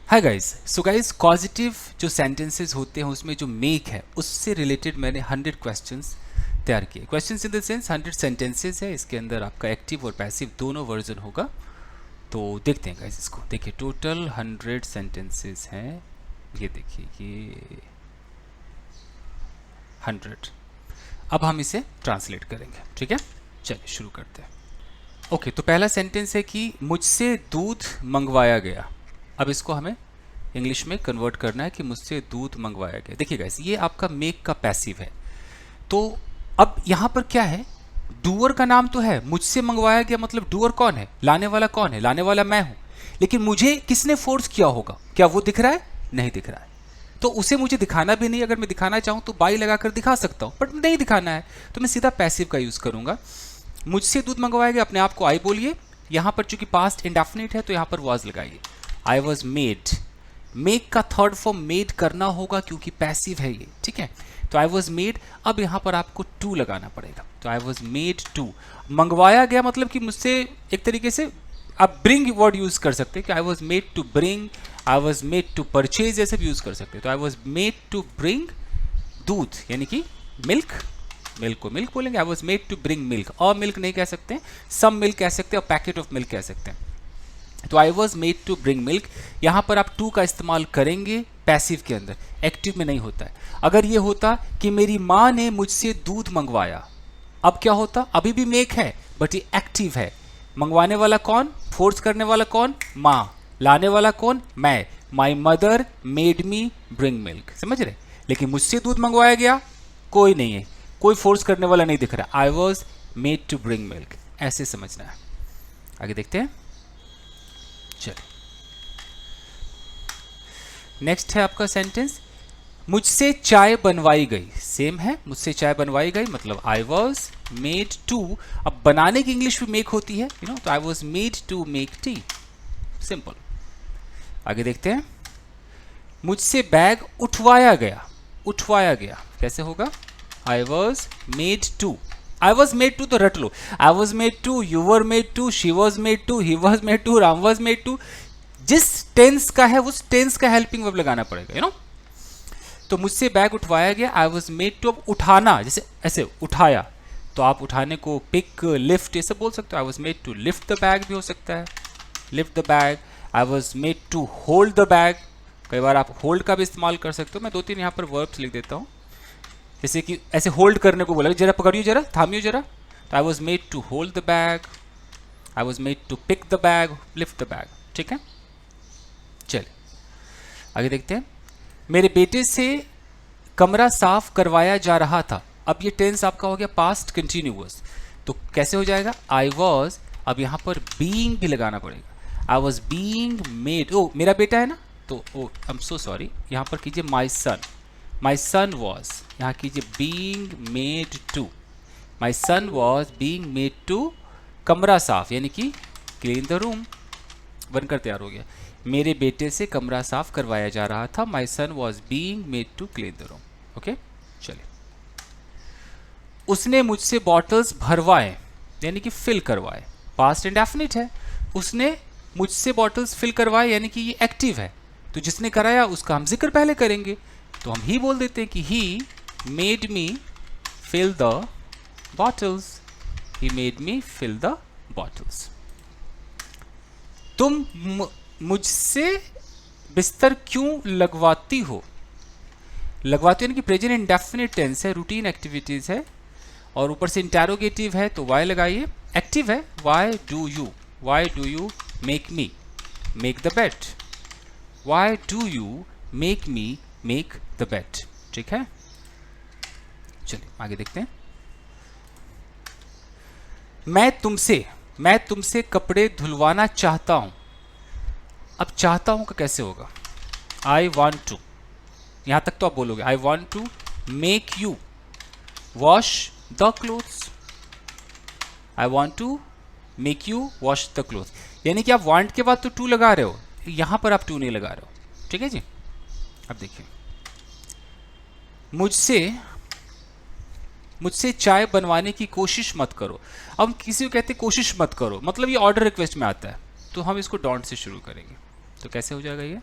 Hi guys, so guys positive जो sentences होते हैं उसमें जो मेक है उससे रिलेटेड मैंने 100 क्वेश्चंस तैयार किए। Questions in the sense 100 sentences है, इसके अंदर आपका एक्टिव और पैसिव दोनों वर्जन होगा। तो देखते हैं गाइस, इसको देखिए, टोटल 100 सेंटेंसेस हैं। ये देखिए, ये 100। अब हम इसे ट्रांसलेट करेंगे, ठीक है। चलिए शुरू करते हैं। ओके, तो पहला सेंटेंस है कि मुझसे दूध मंगवाया गया। अब इसको हमें इंग्लिश में कन्वर्ट करना है कि मुझसे दूध मंगवाया गया। देखिए गाइस, ये आपका मेक का पैसिव है। तो अब यहाँ पर क्या है, डूअर का नाम तो है, मुझसे मंगवाया गया मतलब डूअर कौन है, लाने वाला कौन है, लाने वाला मैं हूं। लेकिन मुझे किसने फोर्स किया होगा, क्या वो दिख रहा है? नहीं दिख रहा है। तो उसे मुझे दिखाना भी नहीं। अगर मैं दिखाना चाहूं तो बाई लगाकर दिखा सकता हूं, बट नहीं दिखाना है तो मैं सीधा पैसिव का यूज करूंगा। मुझसे दूध मंगवाया गया, अपने आप को आई बोलिए। यहां पर चूंकि पास्ट इंडेफिनिट है तो यहां पर वॉज लगाइए। आई वॉज मेड, मेक का थर्ड फॉर्म मेड करना होगा क्योंकि पैसिव है ये, ठीक है। तो आई वॉज मेड, अब यहां पर आपको टू लगाना पड़ेगा। तो आई वॉज मेड टू, मंगवाया गया मतलब कि मुझसे एक तरीके से आप ब्रिंग वर्ड यूज कर सकते हैं कि I was made to bring, I was made to purchase, ऐसे भी यूज कर सकते हैं। तो I was made to bring दूध, यानी कि मिल्क, मिल्क को मिल्क बोलेंगे। I was made to bring milk, और मिल्क नहीं कह सकते, सम मिल्क कह सकते हैं, और पैकेट ऑफ मिल्क कह सकते हैं। तो I was made to bring milk, यहां पर आप टू का इस्तेमाल करेंगे पैसिव के अंदर, एक्टिव में नहीं होता है। अगर ये होता कि मेरी माँ ने मुझसे दूध मंगवाया, अब क्या होता, अभी भी मेक है बट ये एक्टिव है। मंगवाने वाला कौन, फोर्स करने वाला कौन, माँ, लाने वाला कौन, मैं। My mother made me bring milk, समझ रहे। लेकिन मुझसे दूध मंगवाया गया, कोई नहीं है, कोई फोर्स करने वाला नहीं दिख रहा। I was made to bring milk, ऐसे समझना है। आगे देखते हैं। चलिए, नेक्स्ट है आपका सेंटेंस, मुझसे चाय बनवाई गई। सेम है, मुझसे चाय बनवाई गई मतलब आई वॉज मेड टू। अब बनाने की इंग्लिश भी मेक होती है, यू नो, तो I was made to make tea, simple. आगे देखते हैं, मुझसे बैग उठवाया गया। उठवाया गया कैसे होगा, I was made to, I was made to तो रट लो, I was made to, you were made to, she was made to, he was made to, Ram was made to. जिस टेंस का है उस टेंस का हेल्पिंग वर्ब लगाना पड़ेगा, यू नो। तो मुझसे बैग उठवाया गया, आई वॉज मेड टू। अब उठाना, जैसे ऐसे उठाया तो आप उठाने को पिक, लिफ्ट, ये सब बोल सकते हो। I was made to lift the bag भी हो सकता है, lift the bag. I was made to hold the bag, कई बार आप होल्ड का भी इस्तेमाल कर सकते हो। मैं दो तीन यहाँ पर वर्ब्स लिख देता हूँ, जैसे कि ऐसे होल्ड करने को बोला, जरा पकड़ियो, जरा थामियो जरा। तो I was made to hold the bag, I was made to pick the bag, lift the bag, ठीक है। चलिए आगे देखते हैं, मेरे बेटे से कमरा साफ करवाया जा रहा था। अब ये टेंस आपका हो गया पास्ट कंटिन्यूअस, तो कैसे हो जाएगा, आई वॉज, अब यहाँ पर बीइंग भी लगाना पड़ेगा। आई वॉज बीइंग मेड, ओ मेरा बेटा है ना, तो ओ आई एम सो सॉरी, यहाँ पर कीजिए माई सन, माई सन वॉज, यहाँ कीजिए being made to, my son was being made to कमरा साफ, यानी कि क्लीन द रूम, बनकर तैयार हो गया। मेरे बेटे से कमरा साफ करवाया जा रहा था, my son was being made to clean the room, okay. चलिए, उसने मुझसे बॉटल्स भरवाए, यानी कि फिल करवाए, पास्ट इंडेफिनिट है। उसने मुझसे बॉटल्स फिल करवाए, यानी कि ये एक्टिव है, तो जिसने कराया उसका हम जिक्र पहले करेंगे, तो हम ही बोल देते हैं कि he made me fill the bottles, he made me fill the bottles. तुम मुझसे बिस्तर क्यों लगवाती हो, लगवाती हो यानी कि प्रेजेंट इंडेफिनिट टेंस है, रूटीन एक्टिविटीज है, और ऊपर से इंटेरोगेटिव है तो वाई लगाइए। एक्टिव है, Y do you make me make the bed, Y do you make me make the bed, ठीक है। चलिए आगे देखते हैं, मैं तुमसे कपड़े धुलवाना चाहता हूं। अब चाहता हूं का कैसे होगा, आई वॉन्ट टू, यहां तक तो आप बोलोगे I want to make you wash the clothes, I want to make you wash the clothes, यानी कि आप वांट के बाद तो टू लगा रहे हो, यहां पर आप टू नहीं लगा रहे हो, ठीक है जी। अब देखिए, मुझसे चाय बनवाने की कोशिश मत करो। अब किसी को कहते कोशिश मत करो, मतलब ये ऑर्डर रिक्वेस्ट में आता है, तो हम इसको डोंट से शुरू करेंगे। तो कैसे हो जाएगा ये,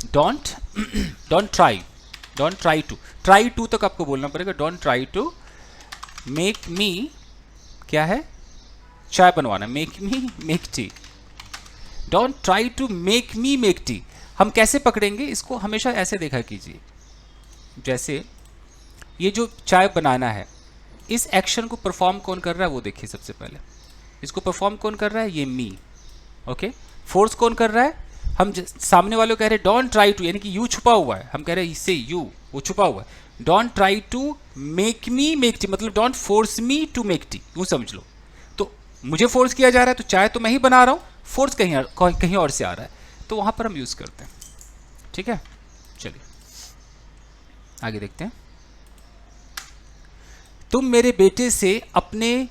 डोंट डोंट ट्राई टू तक आपको बोलना पड़ेगा। Don't try to make me, क्या है, चाय बनवाना, make me make tea. Don't try to make me make tea. हम कैसे पकड़ेंगे इसको, हमेशा ऐसे देखा कीजिए, जैसे ये जो चाय बनाना है, इस एक्शन को परफॉर्म कौन कर रहा है वो देखिए। सबसे पहले इसको परफॉर्म कौन कर रहा है, ये मी। ओके, फोर्स कौन कर रहा है, हम सामने वाले को कह रहे हैं डोंट ट्राई टू, यानी कि यू छुपा हुआ है, हम कह रहे हैं इससे यू, वो छुपा हुआ है। Don't try to make me make tea, मतलब don't force me to make tea, यूँ समझ लो। तो मुझे फोर्स किया जा रहा है, तो चाय तो मैं ही बना रहा हूँ, फोर्स कहीं और से आ रहा है, तो वहाँ पर हम यूज़ करते हैं। ठीक है, चलिए आगे देखते हैं। तुम मेरे बेटे से अपने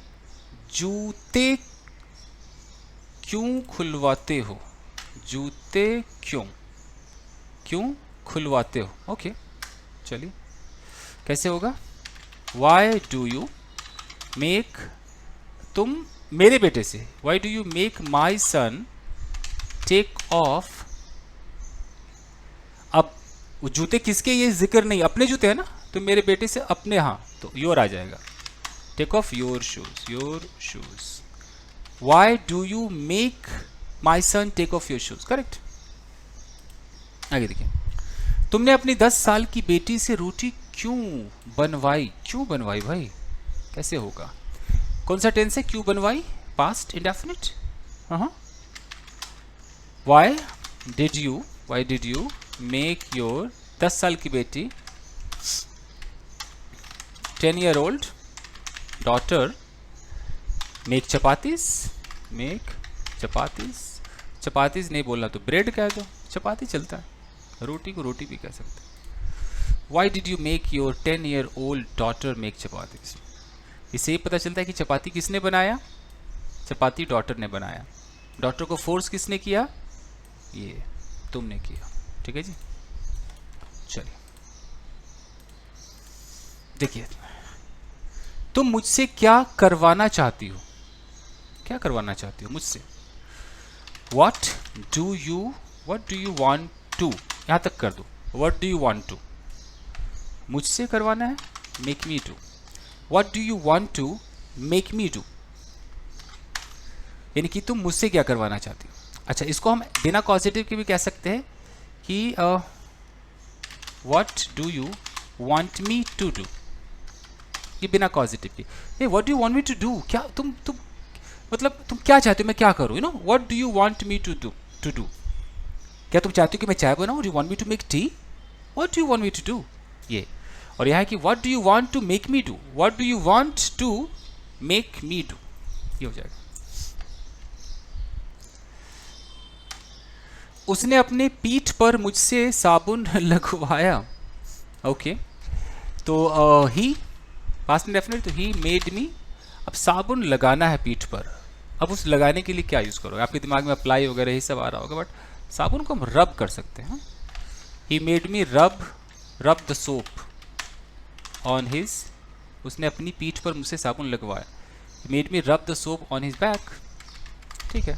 जूते क्यों खुलवाते हो, जूते क्यों खुलवाते हो। ओके, चलिए कैसे होगा, वाई डू यू मेक, तुम मेरे बेटे से, why do you make my son take off. अब वो जूते किसके, ये जिक्र नहीं, अपने जूते हैं ना, तो मेरे बेटे से अपने, हाँ तो योर आ जाएगा, take off your shoes, your shoes. Why do you make my son take off your shoes, correct. आगे देखिए, तुमने अपनी 10 साल की बेटी से रोटी क्यों बनवाई, क्यों बनवाई भाई, कैसे होगा, कौन सा टेंस है, क्यों बनवाई, पास्ट इंडेफिनिट। हाँ, why did you make your 10 साल की बेटी 10-year-old daughter make chapatis, make chapatis, chapatis नहीं बोलना तो ब्रेड कह दो, चपाती चलता है, रोटी को रोटी भी कह सकते हैं। Why did you make your 10-year-old daughter make chapatis, इससे ये पता चलता है कि चपाती किसने बनाया, चपाती डॉटर ने बनाया, डॉटर को फोर्स किसने किया, ये तुमने किया। ठीक है जी, चलिए देखिए, तुम मुझसे क्या करवाना चाहती हो, क्या करवाना चाहती हो मुझसे, what do you want to, यहां तक कर दो, what do you want to, मुझसे करवाना है, make me do, what do you want to make me do, यानी कि तुम मुझसे क्या करवाना चाहती हो। अच्छा, इसको हम बिना पॉजिटिव के भी कह सकते हैं कि what do you want me to do, ये बिना पॉजिटिव की। ये what do you want me to do, क्या तुम मतलब तुम क्या चाहते हो मैं क्या करूँ, you know, what do you want me to do, क्या तुम चाहते हो कि मैं चाय बनाऊँ, do you want me to make tea, what do you want me to do, ये। और यहाँ है कि what do you want to make me do, what do you want to make me do, ये हो जाएगा। उसने अपने पीठ पर मुझसे साबुन लगवाया। ओके, तो ही पास्ट इंडेफिनिट, तो ही मेड मी। अब साबुन लगाना है पीठ पर, अब उस लगाने के लिए क्या यूज़ करोगे, आपके दिमाग में अप्लाई वगैरह यही सब आ रहा होगा, बट साबुन को हम रब कर सकते हैं। ही मेड मी रब द सोप ऑन हिज, उसने अपनी पीठ पर मुझसे साबुन लगवाया। ही मेड मी रब the soap on his back, ठीक है,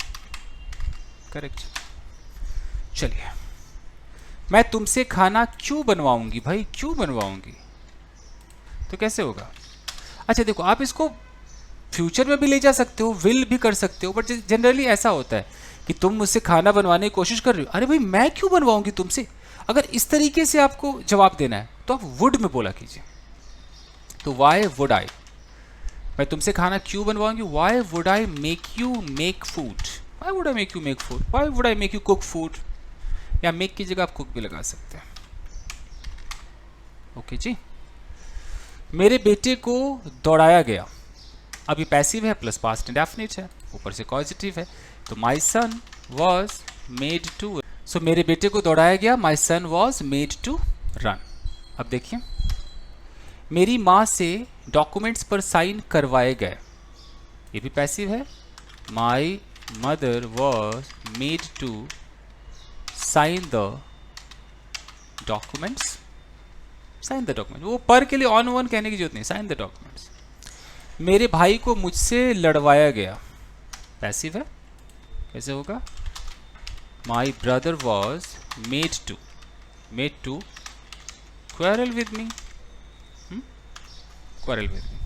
करेक्ट। चलिए, मैं तुमसे खाना क्यों बनवाऊंगी भाई, क्यों बनवाऊंगी, तो कैसे होगा। अच्छा देखो, आप इसको फ्यूचर में भी ले जा सकते हो, विल भी कर सकते हो, बट जनरली ऐसा होता है कि तुम मुझसे खाना बनवाने की कोशिश कर रहे हो, अरे भाई मैं क्यों बनवाऊंगी तुमसे। अगर इस तरीके से आपको जवाब देना है तो आप वुड में बोला कीजिए। तो वाई वुड आई, मैं तुमसे खाना क्यों बनवाऊंगी, why would I make you make food, why would I make you make food, why would I make you cook food, या मेक की जगह आप कुक भी लगा सकते हैं। ओके जी। मेरे बेटे को दौड़ाया गया, अभी पैसिव है प्लस पास्ट इंडेफिनिट है, ऊपर से पॉजिटिव है, तो my son was made to, सो मेरे बेटे को दौड़ाया गया, माई son was made to run. अब देखिए, मेरी माँ से डॉक्यूमेंट्स पर साइन करवाए गए, ये भी पैसिव है, my mother was made to sign the documents, sign the document, वो पर के लिए ऑन वन कहने की जरूरत नहीं, साइन द डॉक्यूमेंट्स। मेरे भाई को मुझसे लड़वाया गया, पैसिव है, कैसे होगा, my brother was made to, made to quarrel with me, quarrel with me.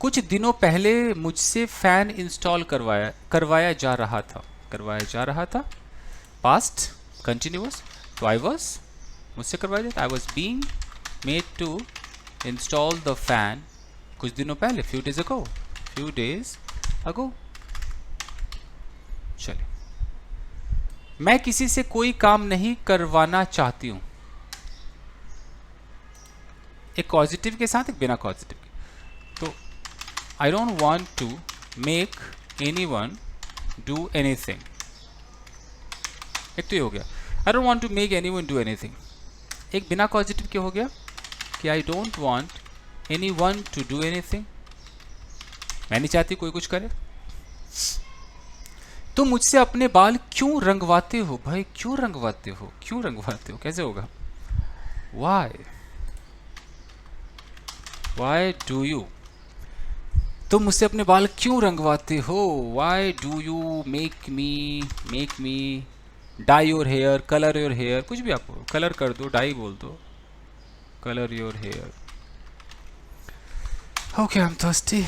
कुछ दिनों पहले मुझसे फैन इंस्टॉल करवाया जा रहा था। पास्ट कंटिन्यूअस, तो आई वॉज, मुझसे करवाया जाता, I was being made to install the fan कुछ दिनों पहले, फ्यू डेज अगो। चलिए, मैं किसी से कोई काम नहीं करवाना चाहती हूं, एक पॉजिटिव के साथ एक बिना पॉजिटिव के। तो I don't want to make anyone do anything, एक तो ये हो गया, I don't want to make anyone do anything. एक बिना पॉजिटिव क्या हो गया कि I don't want anyone to do anything, मैं नहीं चाहती कोई कुछ करे। तुम मुझसे अपने बाल क्यों रंगवाते हो भाई, क्यों रंगवाते हो, कैसे होगा, वाई डू यू, तुम मुझसे अपने बाल क्यों रंगवाते हो, why do you make me dye your hair, colour your hair, कुछ भी आप कलर कर दो, डाई बोल दो, colour your hair. Okay, I am thirsty.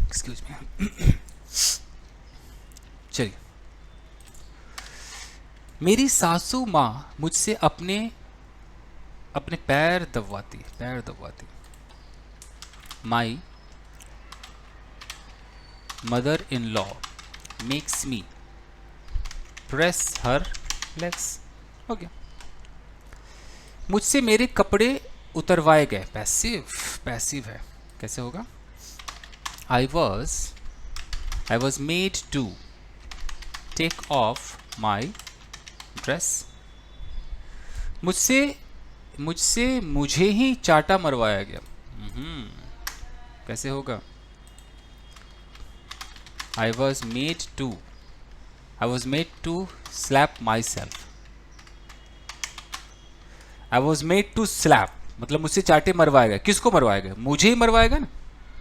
Excuse me. चलिए, मेरी सासू माँ मुझसे अपने पैर दबवाती। My mother in law makes me press her legs. हो गया। मुझसे मेरे कपड़े उतरवाए गए, पैसिव है, कैसे होगा, I was made to take off my dress. मुझे ही चाटा मरवाया गया, कैसे होगा, I was made to slap myself. I was made to slap, मतलब मुझसे चाटे मरवाया गया, किसको मरवाया गया, मुझे ही मरवाएगा ना,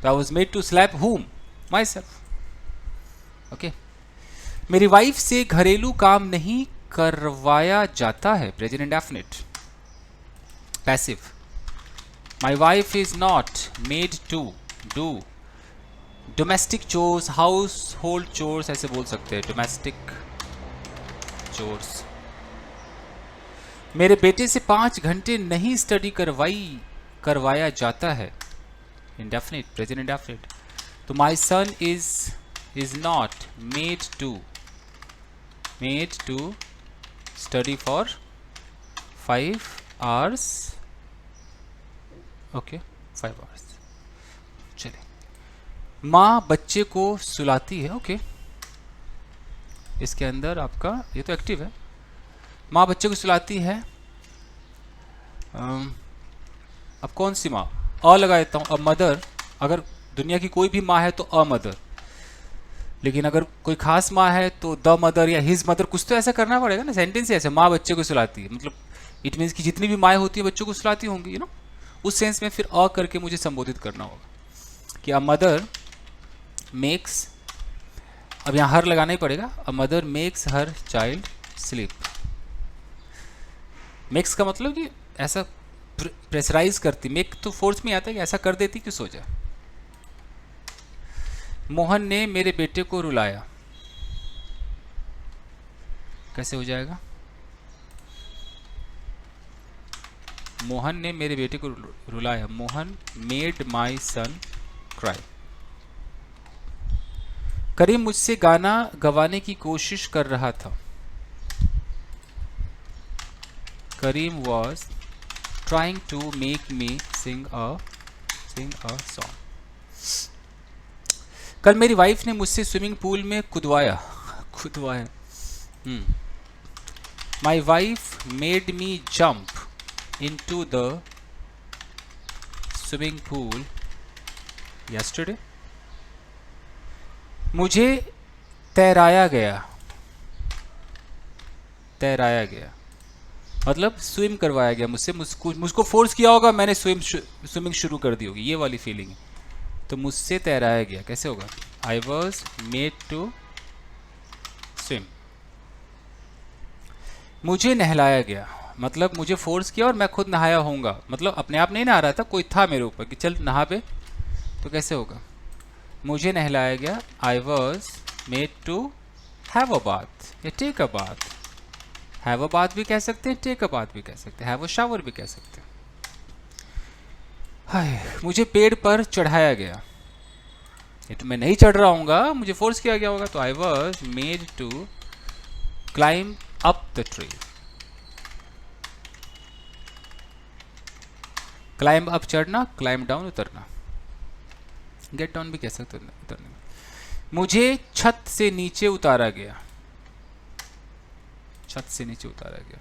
तो I was made to slap whom, myself. Okay. मेरी वाइफ से घरेलू काम नहीं करवाया जाता है, present indefinite, passive. My wife is not made to do domestic chores, house hold chores ऐसे बोल सकते हैं, डोमेस्टिक चोर्स। मेरे बेटे से 5 घंटे नहीं स्टडी करवाया जाता है, इंडेफिनिट, प्रेजेंट इंडेफिनिट। तो my son is not made to study for 5 hours, okay, 5 hours। चलिए, माँ बच्चे को सुलाती है, ओके, इसके अंदर आपका ये तो एक्टिव है, माँ बच्चे को सुलाती है। अब कौन सी माँ, अ लगा देता हूँ, अ मदर, अगर दुनिया की कोई भी माँ है तो अ मदर, लेकिन अगर कोई खास माँ है तो द मदर या हिज मदर, कुछ तो ऐसा करना पड़ेगा ना, सेंटेंस ऐसे, माँ बच्चे को सुलाती है, मतलब इट मीन्स कि जितनी भी माएँ होती है बच्चों को सुलाती होंगी, उस सेंस में फिर अ करके मुझे संबोधित करना होगा कि अ मदर मेक्स, अब यहाँ हर लगाना ही पड़ेगा, a mother makes her child sleep. Makes का मतलब कि ऐसा प्रेशराइज करती, मेक तो फोर्स में आता है कि ऐसा कर देती कि सो जाए। मोहन ने मेरे बेटे को रुलाया, कैसे हो जाएगा, मोहन ने मेरे बेटे को रुलाया, Mohan made my son cry. Karim मुझसे गाना गवाने की कोशिश कर रहा था, Karim was trying to make me sing a song. कल मेरी वाइफ ने मुझसे स्विमिंग पूल में खुदवाया। My wife made me jump into the swimming pool yesterday. मुझे तैराया गया, मतलब स्विम करवाया गया मुझसे, मुझको फोर्स किया होगा, मैंने स्विमिंग शुरू कर दी होगी, ये वाली फीलिंग है। तो मुझसे तैराया गया, कैसे होगा? I was made to swim. मुझे नहलाया गया, मतलब मुझे फोर्स किया और मैं खुद नहाया होऊंगा, मतलब अपने आप नहीं नहा रहा था, कोई था मेरे ऊपर कि चल नहा पे। तो कैसे होगा? मुझे नहलाया गया, I was made to have a bath या take a bath. Have a bath भी कह सकते हैं, टेक अ बाथ भी कह सकते हैं, हैव अ शावर भी कह सकते हैं। हाय, मुझे पेड़ पर चढ़ाया गया, ये तो मैं नहीं चढ़ रहा हूँ, मुझे फोर्स किया गया होगा। तो I was made to climb up the tree. Climb up चढ़ना, क्लाइंब डाउन उतरना, गेट डाउन भी कह सकते हैं उतरने में। मुझे छत से नीचे उतारा गया, छत से नीचे उतारा गया,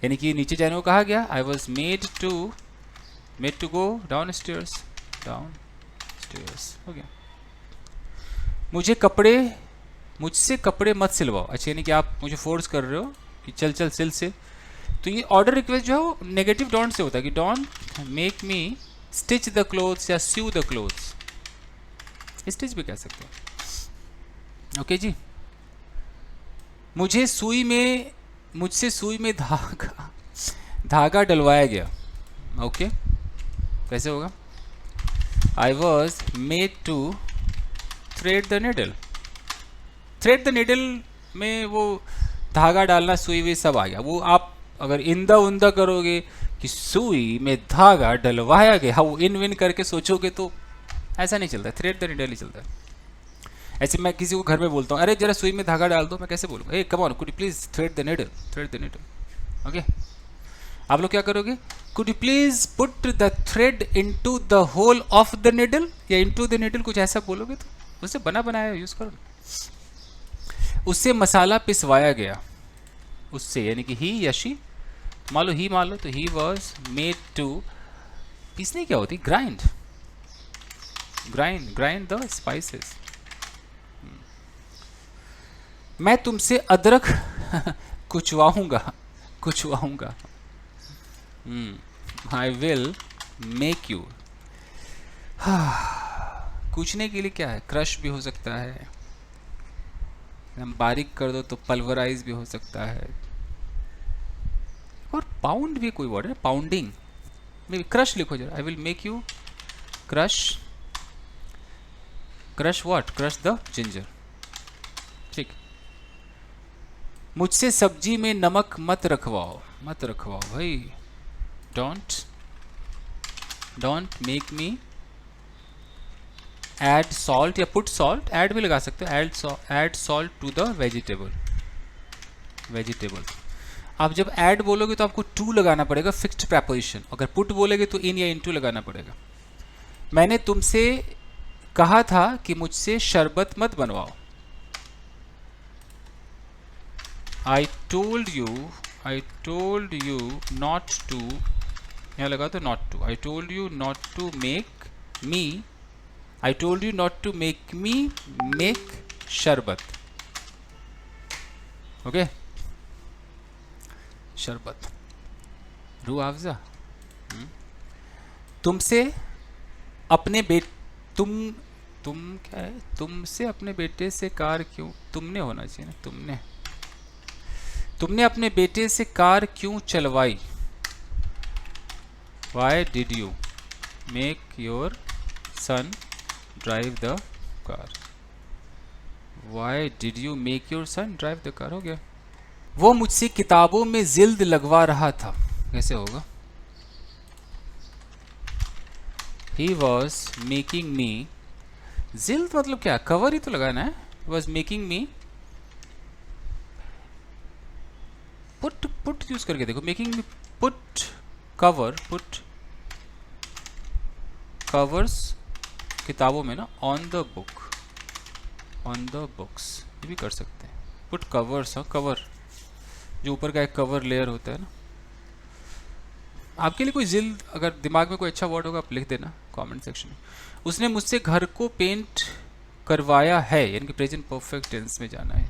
यानी कि नीचे जाने को कहा गया। I was made to go downstairs, downstairs हो गया। मुझसे कपड़े मत सिलवाओ, अच्छा यानी कि आप मुझे फोर्स कर रहे हो कि चल चल सिल से। तो ये ऑर्डर रिक्वेस्ट जो है नेगेटिव डोंट से होता है कि don't make me stitch the clothes या स्यू द क्लोथ्स, स्टिच भी कह सकते हैं। ओके जी। मुझसे सुई में धागा डलवाया गया। ओके, कैसे होगा? I was made to thread the needle. Thread the needle में वो धागा डालना, सुई हुई सब आ गया। वो आप अगर इंदा उंदा करोगे कि सुई में धागा डलवाया गया, वो इन विन करके सोचोगे तो ऐसा नहीं चलता, थ्रेड द निडल ही चलता है। ऐसे मैं किसी को घर में बोलता हूँ, अरे जरा सुई में धागा डाल दो, मैं कैसे बोलूँगा? ए come on, could you please thread the needle, thread the needle. Okay, आप लोग क्या करोगे? Could you please put the thread into the hole of the needle या इनटू द निडल, कुछ ऐसा बोलोगे तो उससे बना बनाया यूज करो। उससे मसाला पिसवाया गया, उससे यानी कि ही या शी, मान लो तो ही वॉज मेड टू, पीसने क्या होती? Grind the spices. मैं तुमसे अदरक कुचवाऊंगा, आई विल मेक यू। कूचने के लिए क्या है? क्रश भी हो सकता है, हम बारीक कर दो तो पल्वराइज भी हो सकता है, और पाउंड भी कोई वर्ड है, पाउंडिंग में क्रश लिखो जरा। I will make you crush what? Crush the ginger. ठीक। मुझसे सब्जी में नमक मत रखवाओ भाई। Don't make me add salt या पुट सॉल्ट, ऐड भी लगा सकते हो, add salt to the vegetable. आप जब ऐड बोलोगे तो आपको टू लगाना पड़ेगा, फिक्स्ड प्रेपोजिशन। अगर पुट बोलेगे तो इन या इनटू लगाना पड़ेगा। मैंने तुमसे कहा था कि मुझसे शरबत मत बनवाओ। I told you not to, यहाँ लगा तो not to. I told you not to make me make sharbat. Okay, sharbat, Rooh Afza. तुमसे अपने बेटे से कार क्यों, तुमने होना चाहिए ना, तुमने अपने बेटे से कार क्यों चलवाई? Why did you make your son drive the car? Why did you make your son drive the car? हो गया। वो मुझसे किताबों में जिल्द लगवा रहा था, कैसे होगा? He was making me, जिल्द मतलब क्या? कवर ही तो लगाना है। He was making me, put use करके देखो, मेकिंग मी पुट कवर्स किताबों में ना, ऑन द बुक्स, ये भी कर सकते हैं। पुट कवर्स, कवर जो ऊपर का एक कवर लेयर होता है ना। आपके लिए कोई जिल्द, अगर दिमाग में कोई अच्छा वर्ड होगा आप लिख देना कमेंट सेक्शन में। उसने मुझसे घर को पेंट करवाया है, यानी कि प्रेजेंट परफेक्ट टेंस में जाना है।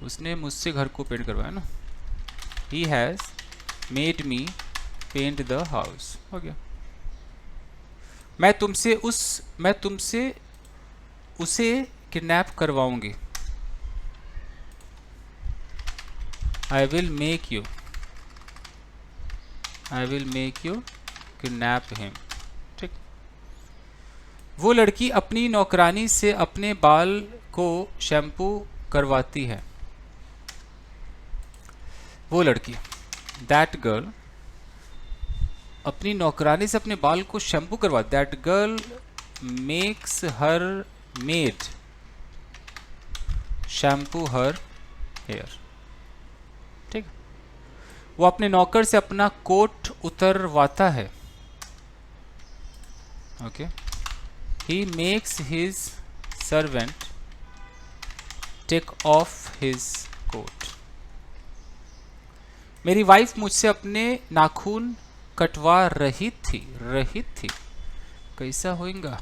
उसने मुझसे घर को पेंट करवाया ना। He has made me paint the house. हो गया। मैं तुमसे उसे किडनैप करवाऊंगी। I will make you kidnap him. ठीक। वो लड़की अपनी नौकरानी से अपने बाल को शैम्पू करवाती है। वो लड़की, दैट गर्ल, अपनी नौकरानी से अपने बाल को शैम्पू करवा। That girl makes her maid shampoo her hair. ठीक। वो अपने नौकर से अपना कोट उतरवाता है। Okay. He makes his servant take off his coat. मेरी वाइफ मुझसे अपने नाखून कटवा रही थी। कैसा होगा?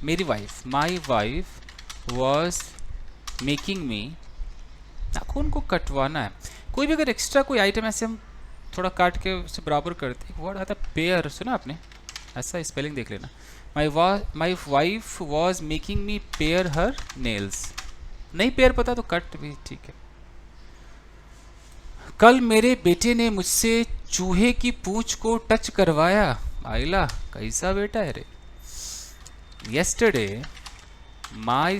मेरी wife, my wife was making me. नाखून को कटवाना है। कोई भी अगर एक्स्ट्रा कोई आइटम ऐसे हम थोड़ा काट के उससे बराबर करते, एक वर्ड आता है पेयर, सुना आपने? ऐसा स्पेलिंग देख लेना। माई wife was making me pair her nails. नहीं पेयर पता तो कट भी ठीक है। कल मेरे बेटे ने मुझसे चूहे की पूंछ को टच करवाया। आइला, कैसा बेटा है रे? Yesterday my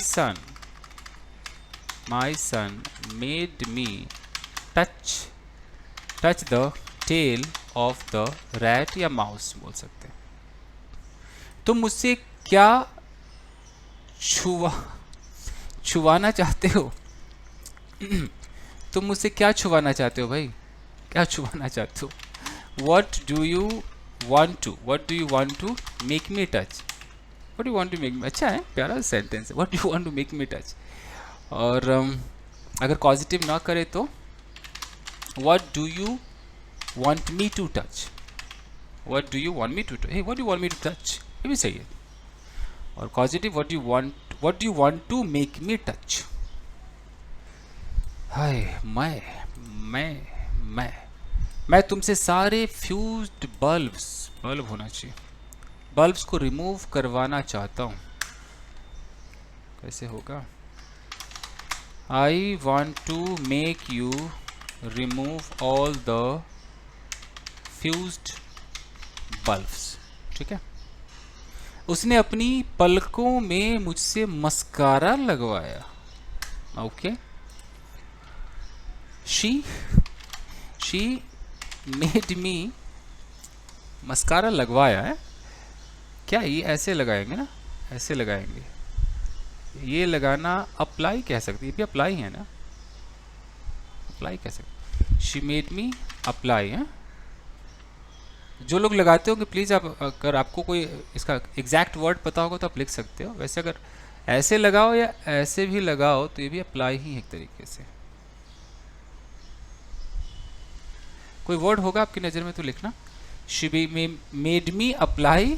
son made me touch the tail of the rat या mouse बोल सकते हैं। तुम मुझसे क्या छुवाना चाहते हो? तुम मुझसे क्या छुवाना चाहते हो भाई? क्या छुवाना चाहते हो? What do you want to make me touch? What do you want to make me? अच्छा है, प्यारा सेंटेंस है। What do you want to make me touch? और अगर पॉजिटिव ना करे तो What do you want me to touch? What do you want me to touch? Hey, what do you want me to touch? ये भी सही है। और positive What do you want to make me touch? हाय, मैं तुमसे सारे fused bulb होना चाहिए, बल्ब्स को रिमूव करवाना चाहता हूँ। कैसे होगा? I want to make you remove all the fused bulbs. ठीक है। उसने अपनी पलकों में मुझसे मस्कारा लगवाया। Okay. She made me mascara लगवाया है। क्या ये ऐसे लगाएंगे ना? ऐसे लगाएंगे। ये लगाना अप्लाई कह सकते, ये भी अप्लाई है ना? अप्लाई कह सकते। शी मेड मी अप्लाई है। जो लोग लगाते होंगे प्लीज़ आप, अगर आपको कोई इसका एग्जैक्ट वर्ड पता होगा तो आप लिख सकते हो। वैसे अगर ऐसे लगाओ या ऐसे भी लगाओ तो ये भी अप्लाई ही है एक तरीके से। कोई वर्ड होगा आपकी नज़र में तो लिखना। She made me apply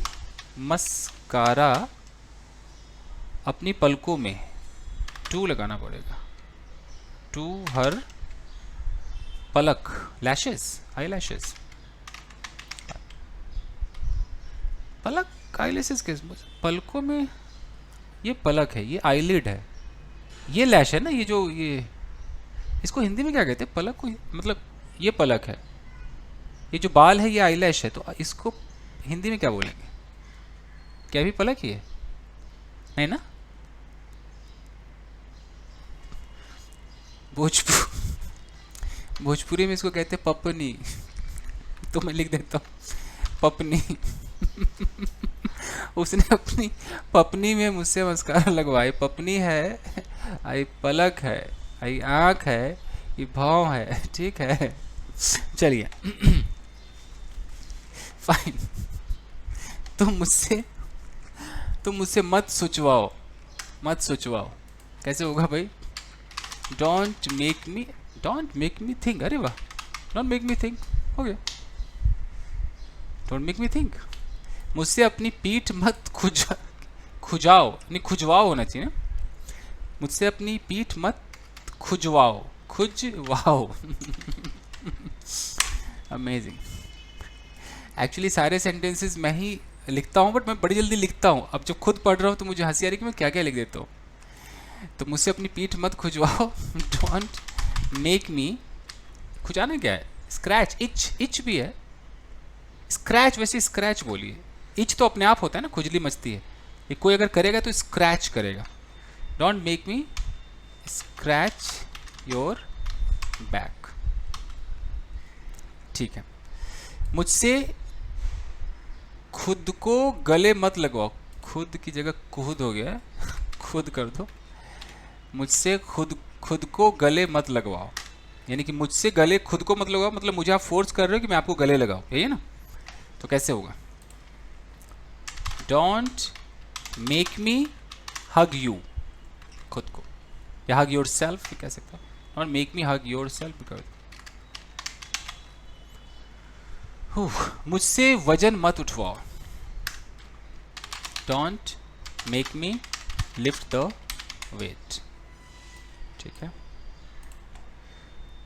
mascara अपनी पलकों में। टू लगाना पड़ेगा। टू हर पलक, लैशेस, आई लैशेस। पलक, आई लैशेस के पलकों में। ये पलक है, ये आईलिड है, ये लैश है ना। ये जो ये इसको हिंदी में क्या कहते हैं? पलक को, मतलब ये पलक है, ये जो बाल है ये आईलैश है, तो इसको हिंदी में क्या बोलेंगे? क्या भी पलक ही है? नहीं ना? भोजपुरी में इसको कहते हैं पपनी। तो मैं लिख देता हूँ पपनी। उसने अपनी पपनी में मुझसे मस्कारा लगवाई। पपनी है, आई पलक है, आई आँख है, ये भाव है। ठीक है, चलिए। फाइन। तुम मुझसे मत सोचवाओ। कैसे होगा भाई? Don't make me think. अरे वाह, डोंट मेक मी थिंक हो गया। Don't make me think. मुझसे अपनी पीठ मत खुजाओ, नहीं खुजवाओ होना चाहिए ना। मुझसे अपनी पीठ मत खुजवाओ। अमेजिंग। एक्चुअली सारे सेंटेंसेस मैं ही लिखता हूँ, बट मैं बड़ी जल्दी लिखता हूँ। अब जब खुद पढ़ रहा हूँ तो मुझे हंसी आ रही है कि मैं क्या क्या लिख देता हूँ। तो मुझसे अपनी पीठ मत खुजवाओ। डोंट मेक मी, खुजाना क्या है? स्क्रैच, इच, इच भी है। स्क्रैच, वैसे स्क्रैच बोलिए। इच तो अपने आप होता है ना, खुजली मचती है। ये कोई अगर करेगा तो स्क्रैच करेगा। Don't make me scratch your back. ठीक है। मुझसे खुद को गले मत लगवाओ। खुद की जगह खुद हो गया है, खुद कर दो। मुझसे खुद खुद को गले मत लगवाओ, यानी कि मुझसे गले खुद को मत लगाओ, मतलब मुझे आप फोर्स कर रहे हो कि मैं आपको गले लगाऊं, यही है ना? तो कैसे होगा? Don't make me hug you, खुद को, या हग योर सेल्फ भी कह सकता हूँ। Don't make me hug yourself कर। मुझसे वजन मत उठवाओ। Don't make me lift the weight. ठीक है।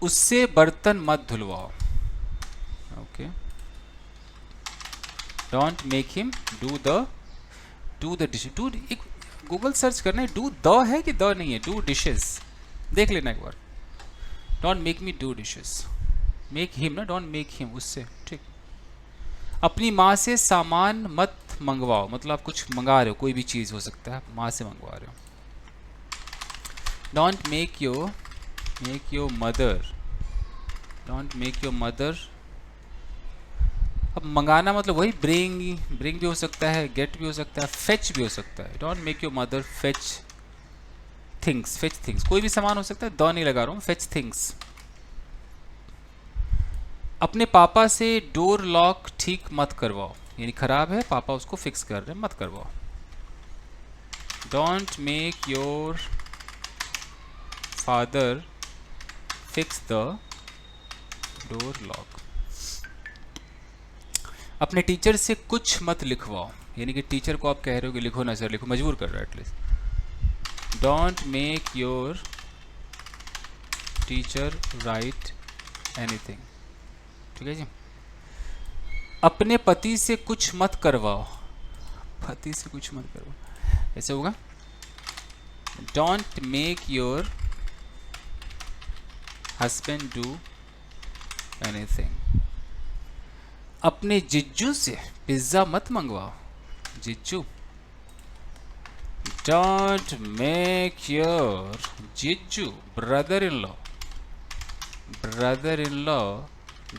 उससे बर्तन मत धुलवाओ। Okay. Don't make him do the dish. Do, एक गूगल सर्च करना है, डू द है कि द नहीं है, डू डिशेस, देख लेना एक बार। Don't make me do dishes, make him ना, डोंट मेक हिम, उससे। ठीक। अपनी माँ से सामान मत मंगवाओ, मतलब आप कुछ मंगा रहे हो, कोई भी चीज़ हो सकता है, आप माँ से मंगवा रहे हो। Don't make your mother, don't make your mother. अब मंगाना मतलब वही ब्रिंग भी हो सकता है, गेट भी हो सकता है, फेच भी हो सकता है। Don't make your mother fetch things, कोई भी सामान हो सकता है, द नहीं लगा रहा हूँ, फेच थिंग्स। अपने पापा से डोर लॉक ठीक मत करवाओ, यानी खराब है, पापा उसको फिक्स कर रहे हैं, मत करवाओ। Don't make your father fix the door lock. अपने टीचर से कुछ मत लिखवाओ, यानी कि टीचर को आप कह रहे हो कि लिखो ना सर, लिखो, मजबूर कर रहा है at least. Don't make your teacher right anything. ठीक है जी। अपने पति से कुछ मत करवाओ, पति से कुछ मत करवाओ, ऐसे होगा। Don't make your husband do anything. अपने जिज्जू से पिज्ज़ा मत मंगवाओ, जिज्जू। Don't make your jiju brother in law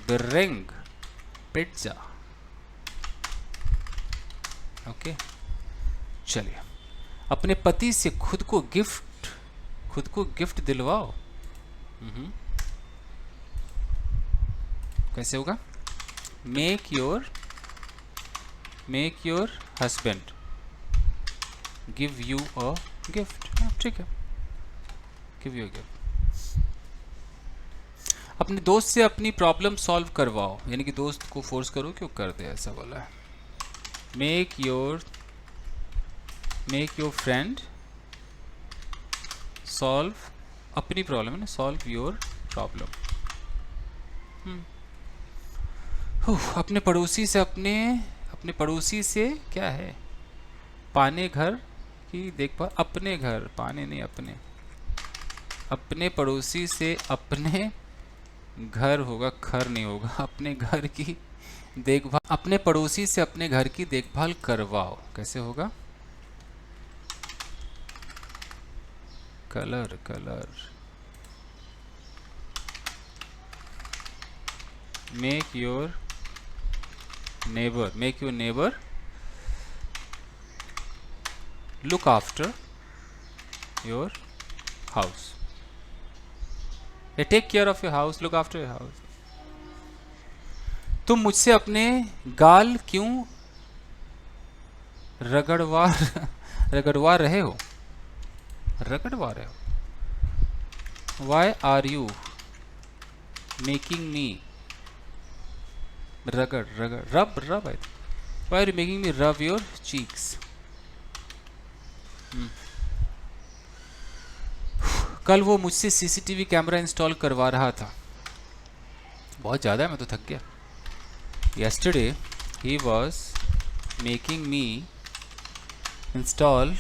bring pizza. Okay. चलिए, अपने पति से खुद को गिफ्ट दिलवाओ। कैसे होगा? Make your husband give you a gift. ठीक है, गिव यू अ गिफ्ट। अपने दोस्त से अपनी प्रॉब्लम सॉल्व करवाओ, यानी कि दोस्त को फोर्स करो कि वो कर दे, ऐसा बोला है। मेक योर फ्रेंड सॉल्व अपनी प्रॉब्लम है ना, सॉल्व योर प्रॉब्लम। अपने पड़ोसी से क्या है? पाने घर की देखभाल, अपने घर, पाने नहीं, अपने पड़ोसी से अपने घर होगा, खर नहीं होगा, अपने घर की देखभाल, अपने पड़ोसी से अपने घर की देखभाल करवाओ। कैसे होगा? Colour make your neighbour look after your house. Take care of your house, look after your house. तुम मुझसे अपने गाल क्यों रगड़वा रहे हो? Why are you making me rub I, why are you making me rub your cheeks. कल वो मुझसे सीसीटीवी कैमरा इंस्टॉल करवा रहा था। बहुत ज़्यादा है, मैं तो थक गया। yesterday he was making me install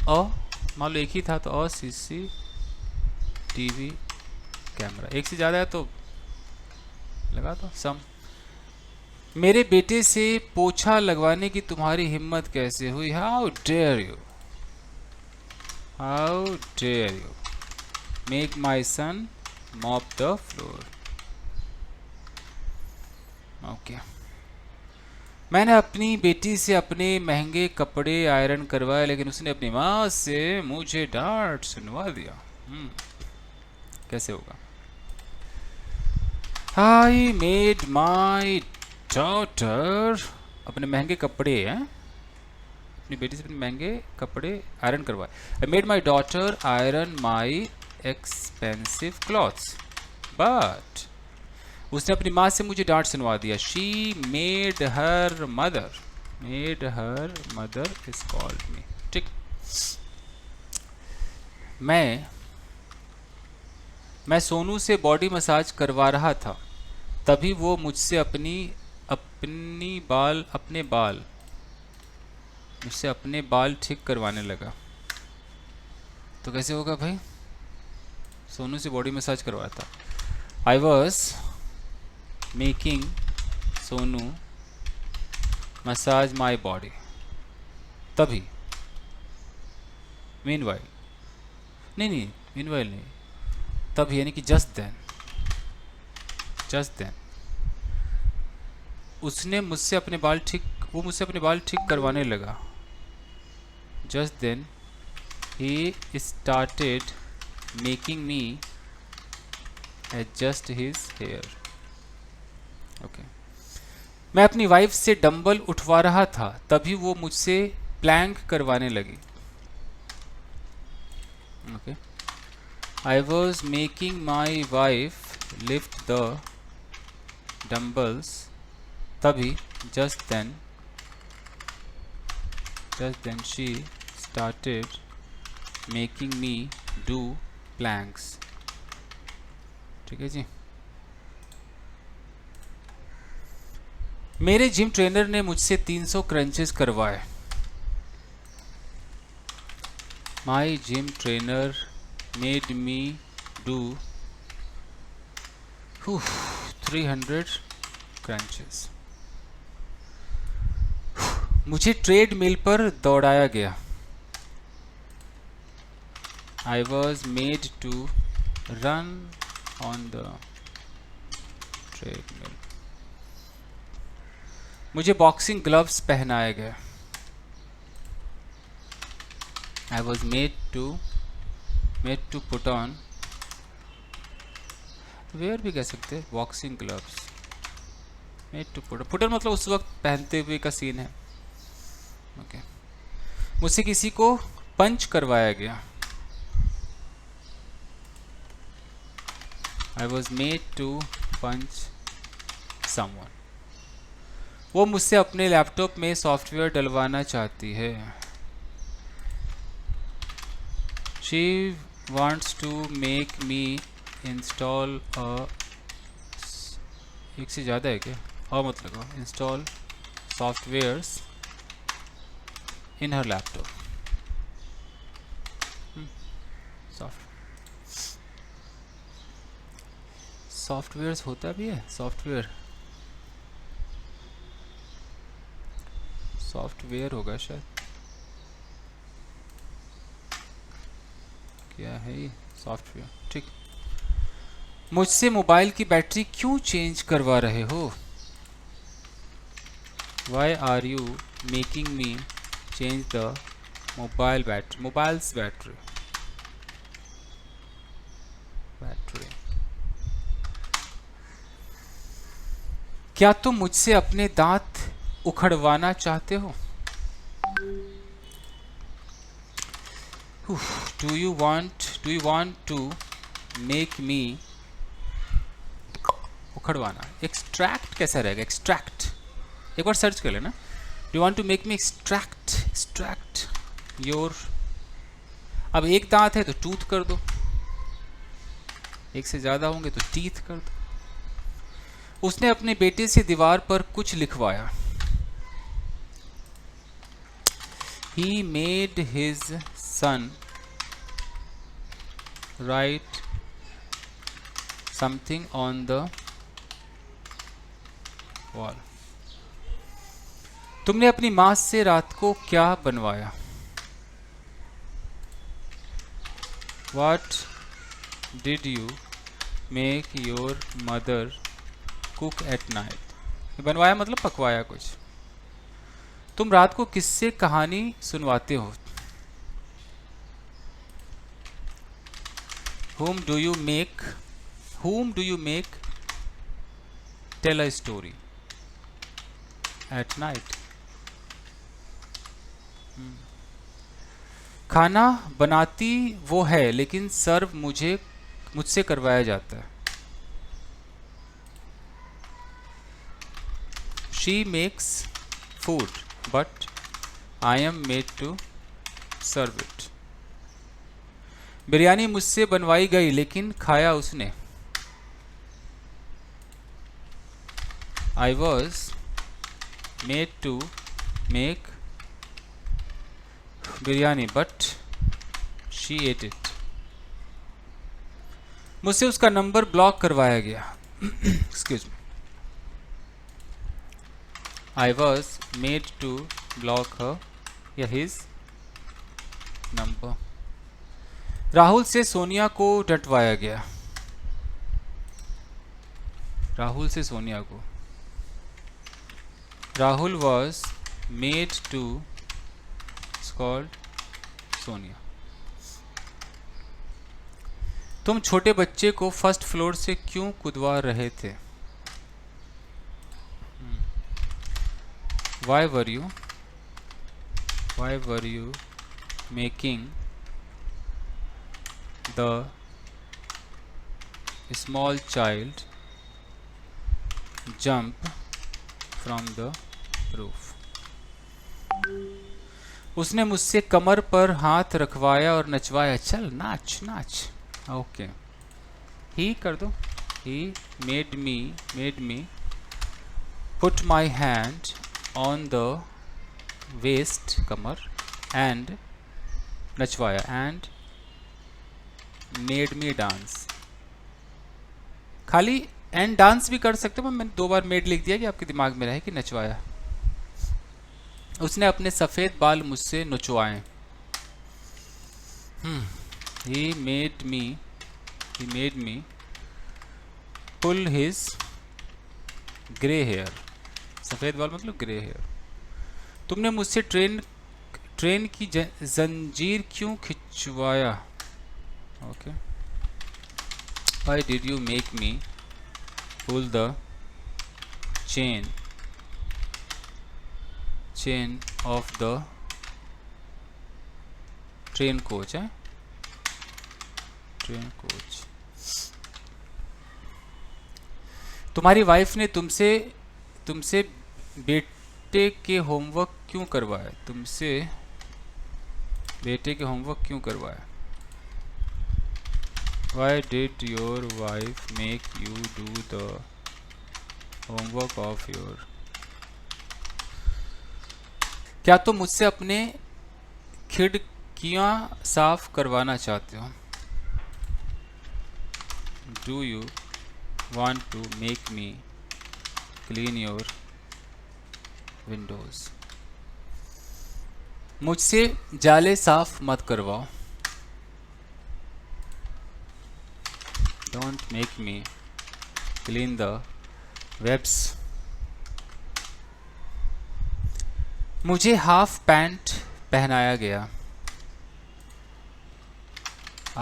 a, मान लो एक ही था तो अ CCTV कैमरा, एक से ज़्यादा है तो लगा दो सम। मेरे बेटे से पोछा लगवाने की तुम्हारी हिम्मत कैसे हुई? How dare you, how dare you make my son mop the floor. Okay, मैंने अपनी बेटी से अपने महंगे कपड़े आयरन करवाए लेकिन उसने अपनी माँ से मुझे डांट सुनवा दिया। कैसे होगा? आई मेड माई डॉटर, अपने महंगे कपड़े हैं, अपनी बेटी से अपने महंगे कपड़े आयरन करवाए। I made my daughter iron my expensive clothes but, उसने अपनी माँ से मुझे डांट सुनवा दिया। She made her mother is called me. ठीक, मैं सोनू से बॉडी मसाज करवा रहा था, तभी वो मुझसे अपने बाल ठीक करवाने लगा। तो कैसे होगा भाई? सोनू से बॉडी मसाज करवाया था। आई was making Sonu massage my body, तभी मीनवाइल नहीं, तभी यानी कि जस्ट देन वो मुझसे अपने बाल ठीक करवाने लगा। जस्ट देन ही started making me adjust his hair. Okay, मैं अपनी वाइफ से डंबल उठवा रहा था, तभी वो मुझसे प्लैंक करवाने लगी। Okay, I was making my wife lift the dumbbells, तभी just then she started making me do planks. ठीक है जी। मेरे जिम ट्रेनर ने मुझसे 300 क्रंचेस करवाए। My gym trainer made me do 300 crunches. मुझे ट्रेड मिल पर दौड़ाया गया। I was made to run on the treadmill. मुझे बॉक्सिंग ग्लव्स पहनाए गए। I was made to put on, wear भी कह सकते हैं, boxing gloves. Made to put मतलब उस वक्त पहनते हुए का सीन है। ओके, मुझसे किसी को पंच करवाया गया। I was made to punch someone. वो मुझसे अपने लैपटॉप में सॉफ्टवेयर डलवाना चाहती है। She wants to make me install एक से ज़्यादा है क्या? मतलब इंस्टॉल सॉफ्टवेयर्स इन हर लैपटॉप। सॉफ्टवेयर्स होता भी है, सॉफ्टवेयर होगा शायद। क्या है ये? सॉफ्टवेयर। ठीक, मुझसे मोबाइल की बैटरी क्यों चेंज करवा रहे हो? Why are you making me change the mobile's battery. क्या तुम मुझसे अपने दांत उखड़वाना चाहते हो? Do you want to make me उखड़वाना। एक्सट्रैक्ट कैसा रहेगा? एक्सट्रैक्ट, एक बार सर्च कर लेना। Do you want to make me extract your, अब एक दांत है तो टूथ कर दो, एक से ज़्यादा होंगे तो टीथ कर दो। उसने अपने बेटे से दीवार पर कुछ लिखवाया। He made his son write something on the wall. तुमने अपनी माँ से रात को क्या बनवाया? What did you make your mother cook at night? बनवाया मतलब पकवाया कुछ। तुम रात को किससे कहानी सुनवाते हो? Whom do you make tell a story at night? खाना बनाती वो है लेकिन सर्व मुझसे करवाया जाता है। She makes food but I am made to serve it. Biryani मुझसे बनवाई गई लेकिन खाया उसने। I was made to make biryani but she ate it. मुझसे उसका नंबर ब्लॉक करवाया गया। Excuse me. I was made to block her या his number. राहुल से सोनिया को डंटवाया गया। राहुल से सोनिया को। Rahul was made to scold Sonia. तुम छोटे बच्चे को फर्स्ट फ्लोर से क्यों कूदवा रहे थे? Why were you making the small child jump from the roof? उसने मुझसे कमर पर हाथ रखवाया और नचवाया। चल नाच नाच। ओके ही कर दो। He made me put my hand on the waist कमर एंड नचवाया एंड मेड मी डांस। खाली एंड डांस भी कर सकते हो, मैंने 2 बार मेड लिख दिया कि आपके दिमाग में रहे कि नचवाया। उसने अपने सफ़ेद बाल मुझसे नचवाए। He made me pull his grey hair. सफ़ेद बाल मतलब ग्रे हेयर। तुमने मुझसे ट्रेन की जंजीर क्यों खिंचवाया? Okay Why did you make me pull the chain of the train coach? Train coach. तुम्हारी वाइफ ने तुमसे बेटे के होमवर्क क्यों करवाया? तुमसे बेटे के होमवर्क क्यों करवाया? Why did your wife make you do the homework of your? क्या तुम मुझसे अपने खिड़कियां साफ करवाना चाहते हो? Do you want to make me clean your windows? मुझसे जाले साफ मत करवाओ। Don't make me clean the webs. मुझे हाफ पैंट पहनाया गया।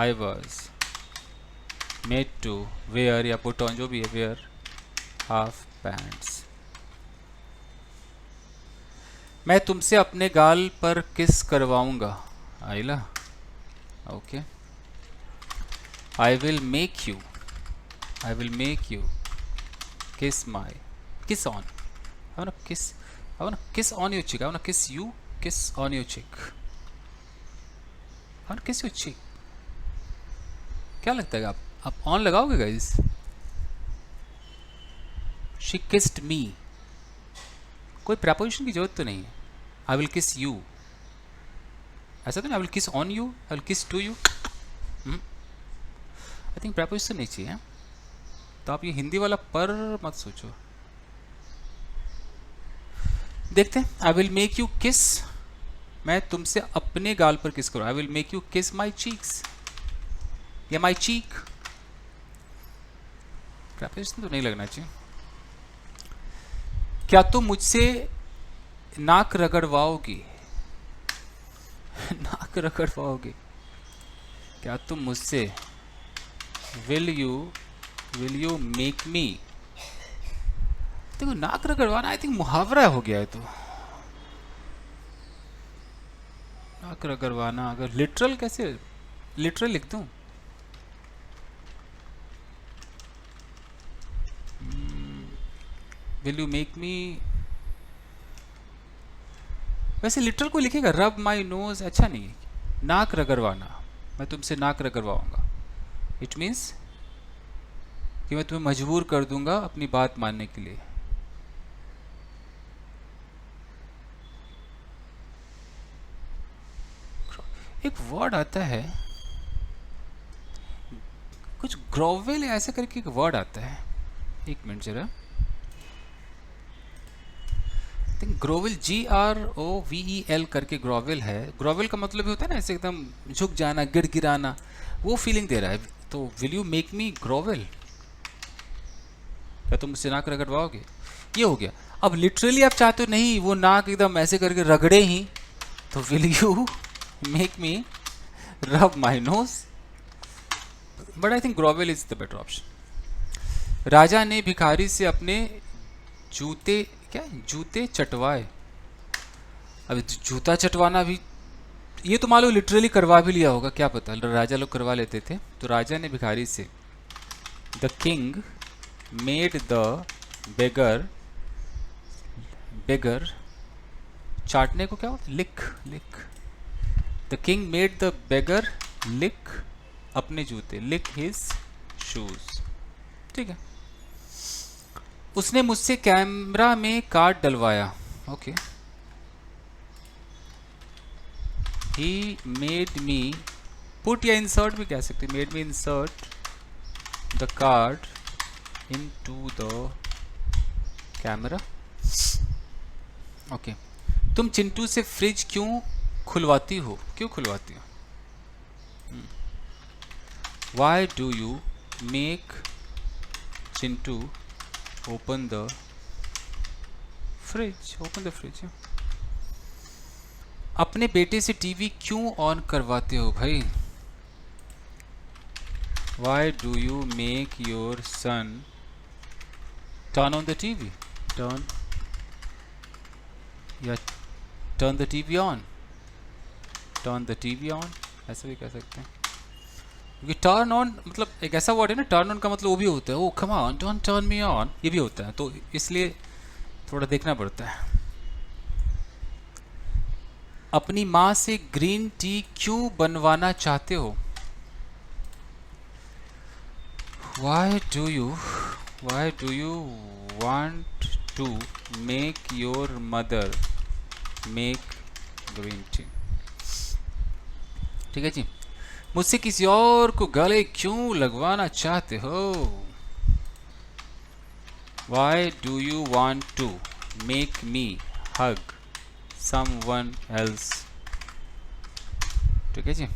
I was made to wear या put on, जो भी है, wear half pants. मैं तुमसे अपने गाल पर किस करवाऊंगा। आइला okay I will make you kiss on. I wanna kiss on your cheek. I wanna kiss you, kiss on your cheek. I wanna kiss your cheek. क्या लगता है आप ऑन लगाओगे गाइस? शी किस्ड मी, कोई प्रपोजिशन की जरूरत तो नहीं है. आई विल किस यू, ऐसा तो नहीं I will kiss on you, I will kiss to you. I think proposition नहीं चाहिए. तो आप ये हिंदी वाला पर मत सोचो. देखते हैं. आई विल मेक यू किस, मैं तुमसे अपने गाल पर किस करूँ. आई विल मेक यू किस माई चीक्स या माई चीक. प्रपोजिशन तो नहीं लगना चाहिए. क्या तुम मुझसे नाक रगड़वाओगी. नाक रगड़वाओगे. क्या तुम मुझसे, विल यू मेक मी. देखो नाक रगड़वाना आई थिंक मुहावरा हो गया है. तो नाक रगड़वाना अगर लिटरल, कैसे लिटरल लिख दूं. विल यू मेक मी, वैसे लिटरल को लिखेगा रब माई नोज, अच्छा नहीं. नाक रगड़वाना, मैं तुमसे नाक रगड़वाऊंगा. इट मीन्स कि मैं तुम्हें मजबूर कर दूंगा अपनी बात मानने के लिए. एक वर्ड आता है कुछ ग्रोवेल ऐसे करके, एक वर्ड आता है. एक मिनट जरा. ग्रोवेल GROVEL करके ग्रोवेल है. ग्रोवेल का मतलब होता है ना ऐसे एकदम झुक जाना, गिड़गिड़ाना, वो फीलिंग दे रहा है. तो will you make me grovel, क्या तुम मुझसे नाक रगड़वाओगे. ये हो गया. अब लिटरली आप चाहते हो नहीं वो नाक एकदम ऐसे करके रगड़े ही, तो will you make me rub my nose. But I think grovel is the better option. राजा ने भिखारी से अपने जूते चटवाए. अभी जूता चटवाना भी, ये तो मान लो लिटरली करवा भी लिया होगा, क्या पता राजा लोग करवा लेते थे. तो राजा ने भिखारी से, the king made the beggar चाटने को क्या होता, lick. The king made the beggar lick अपने जूते, लिक हिज शूज. ठीक है. उसने मुझसे कैमरा में कार्ड डलवाया. Okay. He made me put, या इंसर्ट भी कह सकते, made me insert the card into the camera. Okay. तुम चिंटू से फ्रिज क्यों खुलवाती हो. Why do you make Chintu open the fridge. अपने बेटे से टीवी क्यों ऑन करवाते हो भाई. Why do you make your son turn on the TV. Turn the TV on. ऐसा भी कह सकते हैं. क्योंकि टर्न ऑन मतलब एक ऐसा वर्ड है ना, टर्न ऑन का मतलब वो भी होता है, oh come on don't turn me on, ये भी होता है. तो इसलिए थोड़ा देखना पड़ता है. अपनी माँ से ग्रीन टी क्यों बनवाना चाहते हो. Why do you want to make your mother make green tea. ठीक है जी. मुझसे किसी और को गले क्यों लगवाना चाहते हो. Why do you want to make me hug someone else. ठीक है जी.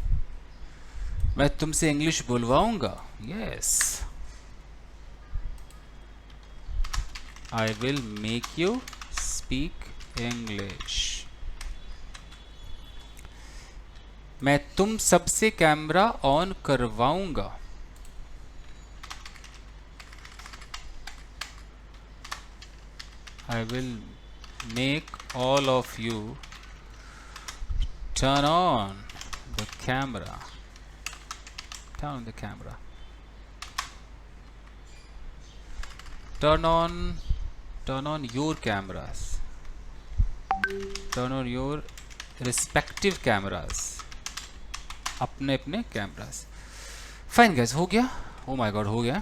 मैं तुमसे इंग्लिश बुलवाऊंगा. Yes. I will make you speak English. मैं तुम सबसे कैमरा ऑन करवाऊंगा. I will make all of you turn on the camera. Turn on your cameras. Turn on your respective cameras. अपने कैमरास. फाइन गाइस, हो गया. Oh my God, हो गया.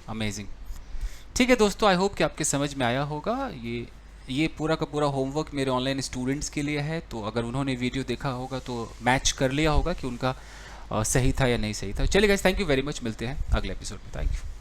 Amazing. ठीक है दोस्तों, आई होप कि आपके समझ में आया होगा। ये पूरा का पूरा होमवर्क मेरे ऑनलाइन स्टूडेंट्स के लिए है, तो अगर उन्होंने वीडियो देखा होगा तो मैच कर लिया होगा कि उनका सही था या नहीं सही था। चलिए guys, thank you very much, मिलते हैं अगले एपिसोड में। Thank you.